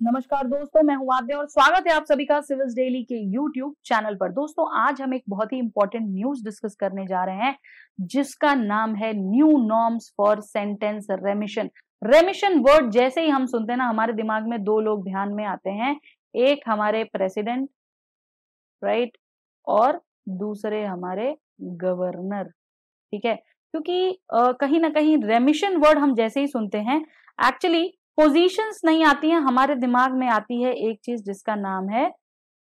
नमस्कार दोस्तों, मैं हूं आद्या और स्वागत है आप सभी का सिविल्स डेली के यूट्यूब चैनल पर। दोस्तों, आज हम एक बहुत ही इंपॉर्टेंट न्यूज डिस्कस करने जा रहे हैं जिसका नाम है new norms for sentence रेमिशन। रेमिशन word जैसे ही हम सुनते हैं ना, हमारे दिमाग में दो लोग ध्यान में आते हैं, एक हमारे प्रेसिडेंट, राइट, और दूसरे हमारे गवर्नर। ठीक है, क्योंकि कहीं ना कहीं रेमिशन वर्ड हम जैसे ही सुनते हैं, एक्चुअली पोजीशंस नहीं आती हैं, हमारे दिमाग में आती है एक चीज जिसका नाम है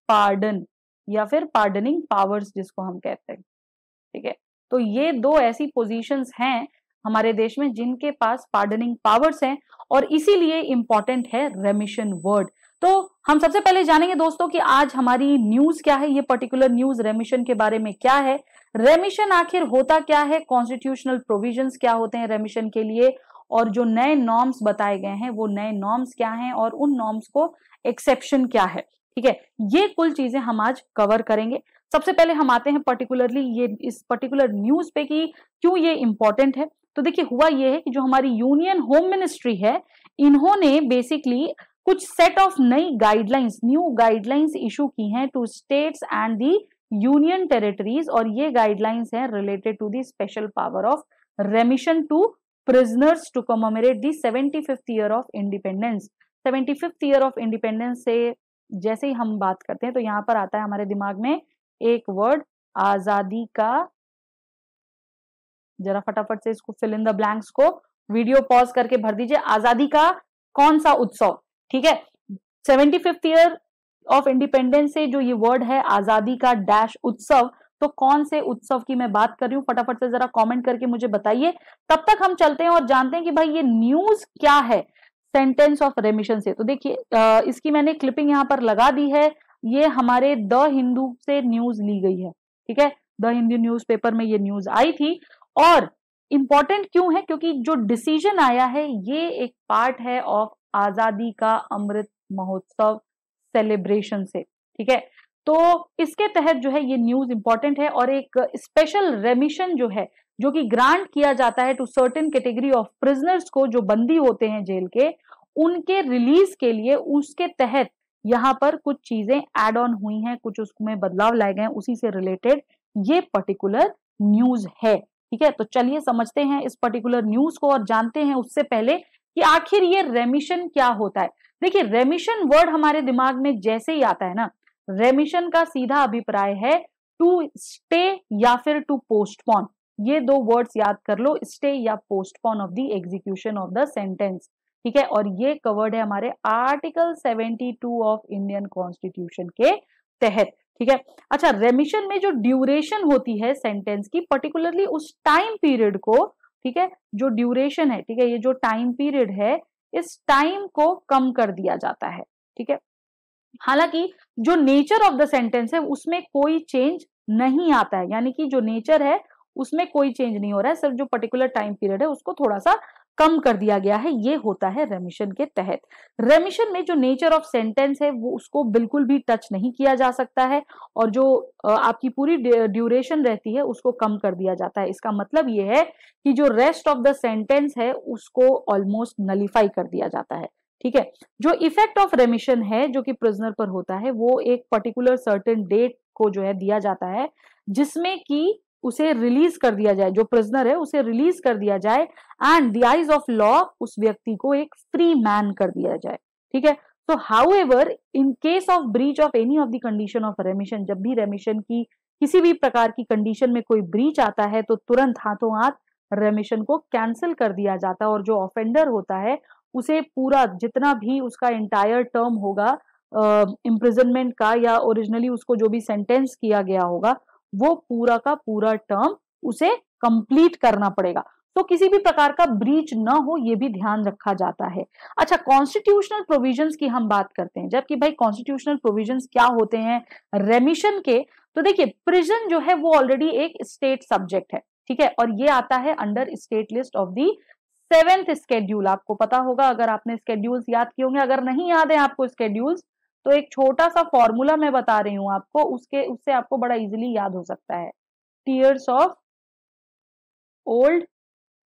पार्डन या फिर पार्डनिंग पावर्स जिसको हम कहते हैं। ठीक है, तो ये दो ऐसी पोजीशंस हैं हमारे देश में जिनके पास पार्डनिंग पावर्स हैं और इसीलिए इंपॉर्टेंट है रेमिशन वर्ड। तो हम सबसे पहले जानेंगे दोस्तों कि आज हमारी न्यूज क्या है, ये पर्टिकुलर न्यूज रेमिशन के बारे में क्या है, रेमिशन आखिर होता क्या है, कॉन्स्टिट्यूशनल प्रोविजंस क्या होते हैं रेमिशन के लिए, और जो नए नॉर्म्स बताए गए हैं वो नए नॉर्म्स क्या हैं और उन नॉर्म्स को एक्सेप्शन क्या है। ठीक है, ये कुल चीजें हम आज कवर करेंगे। सबसे पहले हम आते हैं पर्टिकुलरली ये इस पर्टिकुलर न्यूज पे कि क्यों ये इंपॉर्टेंट है। तो देखिए, हुआ ये है कि जो हमारी यूनियन होम मिनिस्ट्री है, इन्होंने बेसिकली कुछ सेट ऑफ नई गाइडलाइंस, न्यू गाइडलाइंस इशू की हैं to states and the union territories, और ये गाइडलाइंस हैं related to the special power of remission to prisoners to commemorate the 75th year of independence। 75th year of independence से जैसे ही हम बात करते हैं तो यहां पर आता है हमारे दिमाग में एक वर्ड, आजादी का। जरा फटाफट से इसको फिल इन द ब्लैंक्स को वीडियो पॉज करके भर दीजिए। आजादी का कौन सा उत्सव? ठीक है, 75th ईयर ऑफ इंडिपेंडेंस से जो ये वर्ड है आजादी का डैश उत्सव, तो कौन से उत्सव की मैं बात कर रही हूं, फटाफट से जरा कमेंट करके मुझे बताइए। तब तक हम चलते हैं और जानते हैं कि भाई ये न्यूज क्या है सेंटेंस ऑफ रेमिशन से। तो देखिए, इसकी मैंने क्लिपिंग यहां पर लगा दी है, ये हमारे द हिंदू से न्यूज ली गई है। ठीक है, द हिंदू न्यूज़पेपर में ये न्यूज आई थी और इंपॉर्टेंट क्यों है, क्योंकि जो डिसीजन आया है ये एक पार्ट है ऑफ आजादी का अमृत महोत्सव सेलिब्रेशन से। ठीक है, तो इसके तहत जो है ये न्यूज इंपॉर्टेंट है और एक स्पेशल रेमिशन जो है, जो कि ग्रांट किया जाता है to certain category of prisoners को, जो बंदी होते हैं जेल के, उनके रिलीज के लिए, उसके तहत यहां पर कुछ चीजें एड ऑन हुई हैं, कुछ उसमें बदलाव लाए गए हैं, उसी से रिलेटेड ये पर्टिकुलर न्यूज है। ठीक है, तो चलिए समझते हैं इस पर्टिकुलर न्यूज को और जानते हैं उससे पहले कि आखिर ये रेमिशन क्या होता है। देखिए, रेमिशन वर्ड हमारे दिमाग में जैसे ही आता है ना, रेमिशन का सीधा अभिप्राय है टू स्टे या फिर टू पोस्टपोन। ये दो वर्ड्स याद कर लो, स्टे या postpone of the execution of the sentence. ठीक है, और ये कवर्ड है हमारे आर्टिकल 72 ऑफ इंडियन कॉन्स्टिट्यूशन के तहत। ठीक है, अच्छा, रेमिशन में जो ड्यूरेशन होती है सेंटेंस की, पर्टिकुलरली उस टाइम पीरियड को, ठीक है, जो ड्यूरेशन है, ठीक है, ये जो टाइम पीरियड है, इस टाइम को कम कर दिया जाता है। ठीक है, हालांकि जो नेचर ऑफ द सेंटेंस है उसमें कोई चेंज नहीं आता है, यानी कि जो नेचर है उसमें कोई चेंज नहीं हो रहा है, सिर्फ जो पर्टिकुलर टाइम पीरियड है उसको थोड़ा सा कम कर दिया गया है। ये होता है रेमिशन के तहत। रेमिशन में जो नेचर ऑफ सेंटेंस है वो उसको बिल्कुल भी टच नहीं किया जा सकता है और जो आपकी पूरी ड्यूरेशन रहती है उसको कम कर दिया जाता है। इसका मतलब ये है कि जो रेस्ट ऑफ द सेंटेंस है उसको ऑलमोस्ट नलीफाई कर दिया जाता है। ठीक है, जो इफेक्ट ऑफ रेमिशन है जो कि प्रिजनर पर होता है, वो एक पर्टिकुलर सर्टेन डेट को जो है दिया जाता है जिसमें कि उसे रिलीज कर दिया जाए, जो प्रिजनर है उसे रिलीज कर दिया जाए and the eyes of law उस व्यक्ति को एक फ्री मैन कर दिया जाए। ठीक है, तो however in case of breach of any of the condition of रेमिशन, जब भी रेमिशन की किसी भी प्रकार की कंडीशन में कोई ब्रीच आता है तो तुरंत हाथों हाथ रेमिशन को कैंसिल कर दिया जाता है और जो ऑफेंडर होता है उसे पूरा जितना भी उसका एंटायर टर्म होगा इम्प्रिजनमेंट का, या ओरिजिनली उसको जो भी सेंटेंस किया गया होगा, वो पूरा का पूरा टर्म उसे कंप्लीट करना पड़ेगा। तो किसी भी प्रकार का ब्रीच ना हो, ये भी ध्यान रखा जाता है। अच्छा, कॉन्स्टिट्यूशनल प्रोविजंस की हम बात करते हैं, जबकि भाई कॉन्स्टिट्यूशनल प्रोविजंस क्या होते हैं रेमिशन के, तो देखिए, प्रिजन जो है वो ऑलरेडी एक स्टेट सब्जेक्ट है। ठीक है, और ये आता है under state list of the 7th schedule. आपको पता होगा अगर आपने स्केड्यूल्स याद किए होंगे, अगर नहीं याद है आपको स्केड्यूल्स, तो एक छोटा सा फॉर्मूला मैं बता रही हूं आपको, उससे आपको बड़ा इजीली याद हो सकता है। टीयर्स ऑफ ओल्ड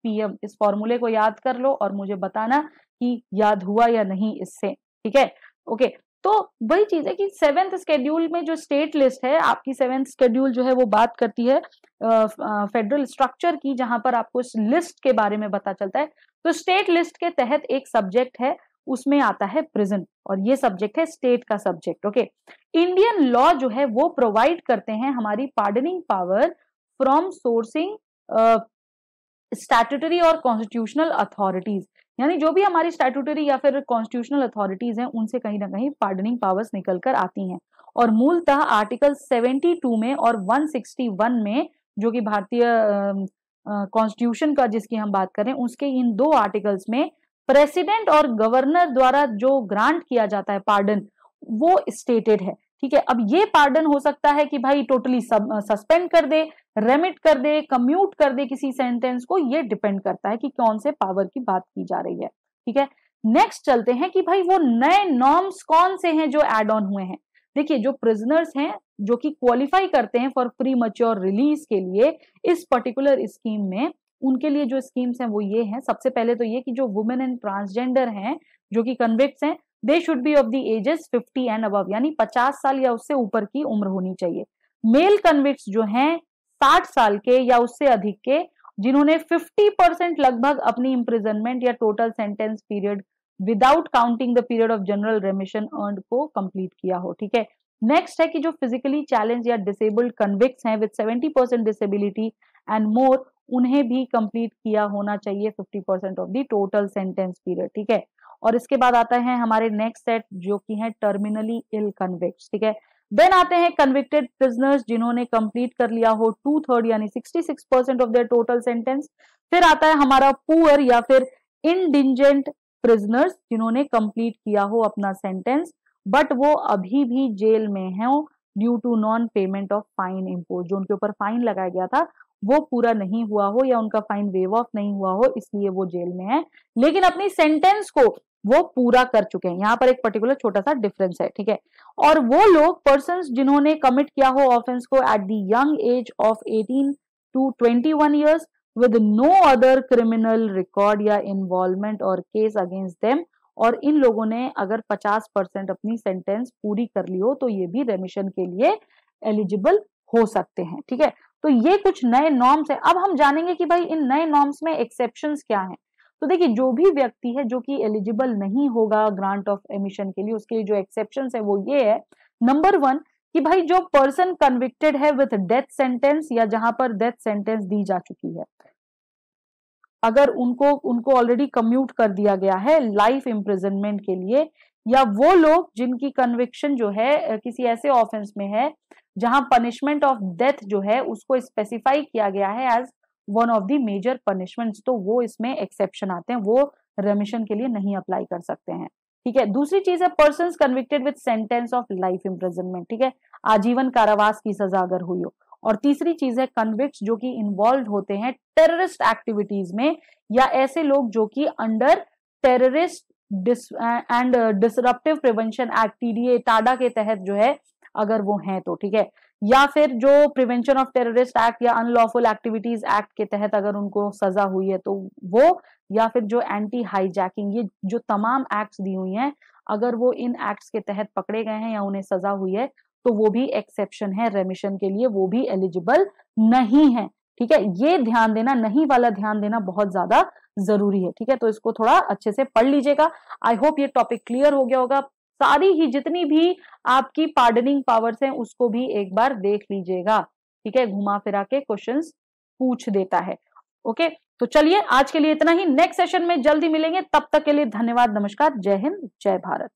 पीएम, इस फॉर्मूले को याद कर लो और मुझे बताना कि याद हुआ या नहीं इससे। ठीक है, ओके, तो वही चीज है कि 7th शेड्यूल में जो स्टेट लिस्ट है, आपकी 7th शेड्यूल जो है वो बात करती है फेडरल स्ट्रक्चर की, जहां पर आपको इस लिस्ट के बारे में पता चलता है। तो स्टेट लिस्ट के तहत एक सब्जेक्ट है, उसमें आता है प्रिजन, और ये सब्जेक्ट है स्टेट का सब्जेक्ट। ओके, इंडियन लॉ जो है वो प्रोवाइड करते हैं हमारी pardoning power from sourcing statutory और कॉन्स्टिट्यूशनल अथॉरिटीज, यानी जो भी हमारी स्टैट्यूटरी या फिर कॉन्स्टिट्यूशनल अथॉरिटीज हैं उनसे कहीं ना कहीं पार्डनिंग पावर्स निकल कर आती हैं। और मूलतः आर्टिकल 72 में और 161 में, जो कि भारतीय कॉन्स्टिट्यूशन का जिसकी हम बात करें, उसके इन दो आर्टिकल्स में प्रेसिडेंट और गवर्नर द्वारा जो ग्रांट किया जाता है पार्डन, वो स्टेटेड है। ठीक है, अब ये पार्डन हो सकता है कि भाई टोटली सस्पेंड कर दे, रेमिट कर दे, कम्यूट कर दे किसी सेंटेंस को, ये डिपेंड करता है कि कौन से पावर की बात की जा रही है। ठीक है, नेक्स्ट चलते हैं कि भाई वो नए नॉर्म्स कौन से हैं जो एड ऑन हुए हैं। देखिए, जो प्रिजनर्स हैं जो कि क्वालिफाई करते हैं फॉर प्री मैच्योर रिलीज के लिए इस पर्टिकुलर स्कीम में, उनके लिए जो स्कीम्स हैं वो ये हैं। सबसे पहले तो ये कि जो वुमेन एंड ट्रांसजेंडर हैं जो कि कन्विक्ट्स हैं, they should be of the ages 50 and above, यानी 50 साल या उससे ऊपर की उम्र होनी चाहिए। मेल कन्विक्ट्स जो हैं 60 साल के या उससे अधिक के, जिन्होंने 50% लगभग अपनी इम्प्रिजनमेंट या total sentence period without counting the period of general रेमिशन earned को कंप्लीट किया हो। ठीक है, नेक्स्ट है कि जो फिजिकली चैलेंज या डिसेबल्ड कन्विक्ट्स हैं विद 70% डिसेबिलिटी एंड मोर, उन्हें भी कंप्लीट किया होना चाहिए 50% of the total sentence period. ठीक है, और इसके बाद आता है हमारे नेक्स्ट सेट जो कि है टर्मिनली इल कन्विक्ट्स। ठीक है, देन आते हैं कन्विक्टेड प्रिजनर्स जिन्होंने कंप्लीट कर लिया हो 2/3 यानी 66% ऑफ देयर टोटल सेंटेंस। फिर आता है हमारा पुअर या फिर इंडिजेंट प्रिजनर्स जिन्होंने कंप्लीट किया हो अपना सेंटेंस बट वो अभी भी जेल में हैं due to non payment of fine impose, जो उनके ऊपर फाइन लगाया गया था वो पूरा नहीं हुआ हो या उनका फाइन वेव ऑफ नहीं हुआ हो, इसलिए वो जेल में है, लेकिन अपनी सेंटेंस को वो पूरा कर चुके हैं। यहाँ पर एक पर्टिकुलर छोटा सा डिफरेंस है। ठीक है, और वो लोग पर्संस जिन्होंने कमिट किया हो ऑफेंस को at the young age of 18 to 21 years with no other criminal record या इन्वॉल्वमेंट और केस अगेंस्ट देम, और इन लोगों ने अगर 50% अपनी सेंटेंस पूरी कर ली हो तो ये भी रेमिशन के लिए एलिजिबल हो सकते हैं। ठीक है, तो ये कुछ नए नॉर्म्स है। अब हम जानेंगे कि भाई इन नए नॉर्म्स में एक्सेप्शंस क्या हैं। तो देखिए, जो भी व्यक्ति है जो कि एलिजिबल नहीं होगा ग्रांट ऑफ एमिशन के लिए, उसके लिए जो एक्सेप्शंस है वो ये है। नंबर 1 कि भाई जो पर्सन कन्विक्टेड है विथ डेथ सेंटेंस या जहां पर डेथ सेंटेंस दी जा चुकी है, अगर उनको ऑलरेडी कम्यूट कर दिया गया है लाइफ इम्प्रिजनमेंट के लिए, या वो लोग जिनकी कन्विक्शन जो है किसी ऐसे ऑफेंस में है जहां पनिशमेंट ऑफ डेथ जो है उसको स्पेसिफाई किया गया है as one of the major punishments, तो वो इसमें एक्सेप्शन आते हैं, वो रेमिशन के लिए नहीं अप्लाई कर सकते हैं। ठीक है, दूसरी चीज है person convicted with sentence of life imprisonment. ठीक है, आजीवन कारावास की सजा अगर हुई हो। और तीसरी चीज है कन्विक्ट्स जो कि इन्वॉल्व होते हैं टेररिस्ट एक्टिविटीज में, या ऐसे लोग जो कि under terrorist and disruptive prevention act TDA Tada के तहत जो है अगर वो हैं तो। ठीक है, या फिर जो प्रिवेंशन ऑफ टेररिस्ट एक्ट या अनलॉफुल एक्टिविटीज एक्ट के तहत अगर उनको सजा हुई है तो वो, या फिर जो एंटी हाईजैकिंग, ये जो तमाम एक्ट्स दी हुई हैं अगर वो इन एक्ट्स के तहत पकड़े गए हैं या उन्हें सजा हुई है तो वो भी एक्सेप्शन है रेमिशन के लिए, वो भी एलिजिबल नहीं है। ठीक है, ये ध्यान देना, नहीं वाला ध्यान देना बहुत ज्यादा जरूरी है। ठीक है, तो इसको थोड़ा अच्छे से पढ़ लीजिएगा। आई होप ये टॉपिक क्लियर हो गया होगा। सारी ही जितनी भी आपकी पार्डनिंग पावर्स हैं उसको भी एक बार देख लीजिएगा। ठीक है, घुमा फिरा के क्वेश्चंस पूछ देता है। ओके, तो चलिए आज के लिए इतना ही, नेक्स्ट सेशन में जल्दी मिलेंगे, तब तक के लिए धन्यवाद, नमस्कार, जय हिंद, जय भारत।